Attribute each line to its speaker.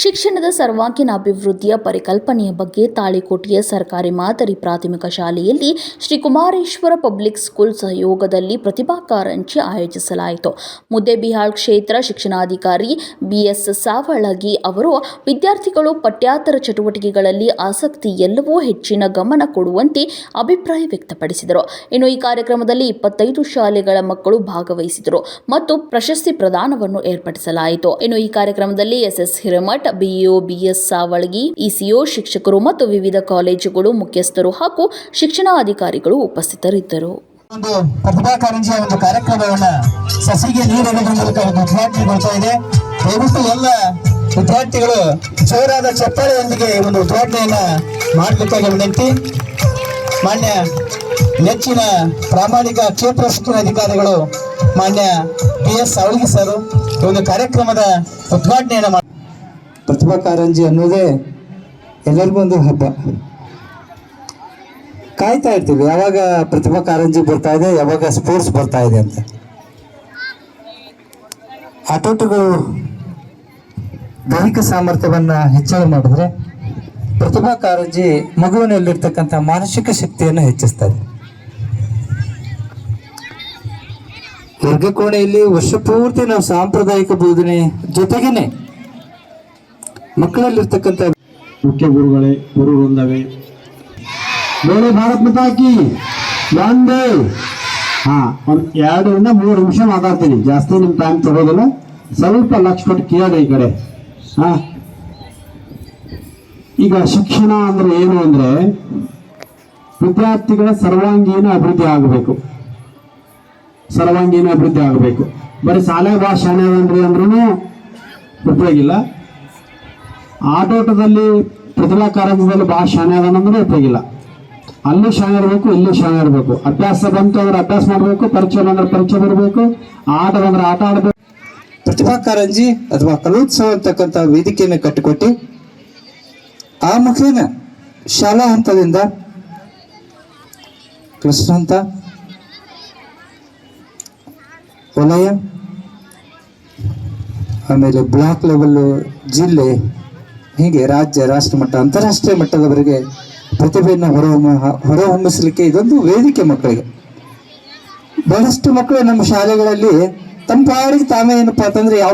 Speaker 1: ಶಿಕ್ಷಣದ ಸರ್ವಾಂಗೀಣ ಅಭಿವೃದ್ಧಿಯ ಪರಿಕಲ್ಪನೆಯ ಬಗ್ಗೆ ತಾಳಿಕೋಟೆಯ ಸರ್ಕಾರಿ ಮಾದರಿ ಪ್ರಾಥಮಿಕ ಶಾಲೆಯಲ್ಲಿ ಶ್ರೀ ಕುಮಾರೇಶ್ವರ ಪಬ್ಲಿಕ್ ಸ್ಕೂಲ್ ಸಹಯೋಗದಲ್ಲಿ ಪ್ರತಿಭಾ ಕಾರಂಜಿ ಆಯೋಜಿಸಲಾಯಿತು. ಮುದ್ದೇಬಿಹಾಳ್ ಕ್ಷೇತ್ರ ಶಿಕ್ಷಣಾಧಿಕಾರಿ ಬಿಎಸ್ ಸಾವಳಗಿ ಅವರು ವಿದ್ಯಾರ್ಥಿಗಳು ಪಠ್ಯೇತರ ಚಟುವಟಿಕೆಗಳಲ್ಲಿ ಆಸಕ್ತಿ ಎಲ್ಲವೂ ಹೆಚ್ಚಿನ ಗಮನ ಕೊಡುವಂತೆ ಅಭಿಪ್ರಾಯ ವ್ಯಕ್ತಪಡಿಸಿದರು. ಇನ್ನು ಈ ಕಾರ್ಯಕ್ರಮದಲ್ಲಿ 25 ಶಾಲೆಗಳ ಮಕ್ಕಳು ಭಾಗವಹಿಸಿದರು ಮತ್ತು ಪ್ರಶಸ್ತಿ ಪ್ರದಾನವನ್ನು ಏರ್ಪಡಿಸಲಾಯಿತು. ಇನ್ನು ಈ ಕಾರ್ಯಕ್ರಮದಲ್ಲಿ S Hiremath, BEO BS Savalagi, ECO, ಶಿಕ್ಷಕರು ಮತ್ತು ವಿವಿಧ ಕಾಲೇಜುಗಳು ಮುಖ್ಯಸ್ಥರು ಹಾಗೂ ಶಿಕ್ಷಣಾಧಿಕಾರಿಗಳು ಉಪಸ್ಥಿತರಿದ್ದರು.
Speaker 2: ಒಂದು ಪ್ರತಿಭಾ ಕಾರಂಜಿಯ ಒಂದು ಕಾರ್ಯಕ್ರಮವನ್ನ ಸಸಿಗೆ ನೀಡುವುದರ ಮೂಲಕ ಉದ್ಘಾಟನೆಗೊಳ್ತಾ ಇದೆ. ದಯವಿಟ್ಟು ಎಲ್ಲ ವಿದ್ಯಾರ್ಥಿಗಳು ಜೋರಾದ ಚಪ್ಪಾಳೆಯೊಂದಿಗೆ ಒಂದು ಉದ್ಘಾಟನೆಯನ್ನ ಮಾಡಬೇಕಾಗಿ ವಿನಂತಿ. ಮಾನ್ಯ ನೆಚ್ಚಿನ ಪ್ರಾಮಾಣಿಕ ಕ್ಷೇತ್ರ ಶಿಕ್ಷಣಾಧಿಕಾರಿಗಳು ಮಾನ್ಯ ಬಿಎಸ್ ಸಾವಳಗಿ ಸರ್ ಈ ಒಂದು ಕಾರ್ಯಕ್ರಮದ ಉದ್ಘಾಟನೆಯನ್ನ
Speaker 3: ಪ್ರತಿಭಾ ಕಾರಂಜಿ ಅನ್ನೋದೇ ಎಲ್ಲರಿಗೂ ಒಂದು ಹಬ್ಬ. ಕಾಯ್ತಾ ಇರ್ತೀವಿ ಯಾವಾಗ ಪ್ರತಿಭಾ ಕಾರಂಜಿ ಬರ್ತಾ ಇದೆ, ಯಾವಾಗ ಸ್ಪೋರ್ಟ್ಸ್ ಬರ್ತಾ ಇದೆ ಅಂತ. ಆಟೋಟಗಳು ದೈಹಿಕ ಸಾಮರ್ಥ್ಯವನ್ನ ಹೆಚ್ಚಳ ಮಾಡಿದ್ರೆ ಪ್ರತಿಭಾ ಕಾರಂಜಿ ಮಗುವಿನಲ್ಲಿರ್ತಕ್ಕಂಥ ಮಾನಸಿಕ ಶಕ್ತಿಯನ್ನು ಹೆಚ್ಚಿಸ್ತಾ ಇದೆ. ವರ್ಗಕೋಣೆಯಲ್ಲಿ ವರ್ಷ ಪೂರ್ತಿ ನಾವು ಸಾಂಪ್ರದಾಯಿಕ ಬೋಧನೆ ಜೊತೆಗೇನೆ ಮಕ್ಕಳಲ್ಲಿರ್ತಕ್ಕಂಥ
Speaker 4: ಮುಖ್ಯ ಗುರುಗಳೇ, ಗುರು ವೃಂದವೇ, ಬೇರೆ ಭಾರತ್ ಮಾತಾ ಕಿ ಒಂದೇ. ಒಂದು 2 ರಿಂದ 3 ನಿಮಿಷ ಮಾತಾಡ್ತೀನಿ, ಜಾಸ್ತಿ ನಿಮ್ಮ ಟೈಮ್ ತಗೋದಿಲ್ಲ. ಸ್ವಲ್ಪ ಲಕ್ಷ ಕೊಟ್ಟು ಕೇಳಿ ಈ ಕಡೆ. ಈಗ ಶಿಕ್ಷಣ ಅಂದ್ರೆ ಏನು ಅಂದ್ರೆ ವಿದ್ಯಾರ್ಥಿಗಳ ಸರ್ವಾಂಗೀಣ ಅಭಿವೃದ್ಧಿ ಆಗಬೇಕು. ಸರ್ವಾಂಗೀಣ ಅಭಿವೃದ್ಧಿ ಆಗಬೇಕು. ಬರೀ ಶಾಲೆ ಭಾಷೆ ಅಂದ್ರೂ ಉಪಯೋಗಿಲ್ಲ. ಆಟೋಟದಲ್ಲಿ ಪ್ರತಿಭಾ ಕಾರಂಜದಲ್ಲಿ ಭಾಳ ಶಾಣೆ ಅದಾನಂದ್ರೆ ಉಪಯೋಗಿಲ್ಲ. ಅಲ್ಲಿ ಶಾಣೆ ಇರಬೇಕು, ಇಲ್ಲಿ ಶಾಣೆ ಇರಬೇಕು. ಅಭ್ಯಾಸ ಬಂತು ಅಂದ್ರೆ ಅಭ್ಯಾಸ ಮಾಡಬೇಕು, ಪರೀಕ್ಷೆ ಬಂದ್ರೆ ಪರೀಕ್ಷೆ ಬರಬೇಕು, ಆಟ ಬಂದ್ರೆ ಆಟ ಆಡಬೇಕು.
Speaker 3: ಪ್ರತಿಭಾ ಕಾರಂಜಿ ಅಥವಾ ಕಲೋತ್ಸವ ಅಂತಕ್ಕಂಥ ವೇದಿಕೆಯನ್ನು ಕಟ್ಟಿಕೊಟ್ಟು ಆ ಮುಖೇನ ಶಾಲಾ ಹಂತದಿಂದ ಕ್ಲಸ್ಟರ್ ಹಂತ, ವಲಯ, ಆಮೇಲೆ ಬ್ಲಾಕ್ ಲೆವೆಲ್, ಜಿಲ್ಲೆ, ಹೀಗೆ ರಾಜ್ಯ, ರಾಷ್ಟ್ರ ಮಟ್ಟ, ಅಂತಾರಾಷ್ಟ್ರೀಯ ಮಟ್ಟದವರೆಗೆ ಪ್ರತಿಭೆಯನ್ನು ಹೊರಹೊಮ್ಮಿಸಲಿಕ್ಕೆ ಇದೊಂದು ವೇದಿಕೆ. ಮಕ್ಕಳಿಗೆ ಬಹಳಷ್ಟು ಮಕ್ಕಳು ನಮ್ಮ ಶಾಲೆಗಳಲ್ಲಿ ತಮ್ಮ ಪಾಡಿಗೆ ತಾವೇ ಏನಪ್ಪಾ ಅಂತಂದ್ರೆ ಯಾವ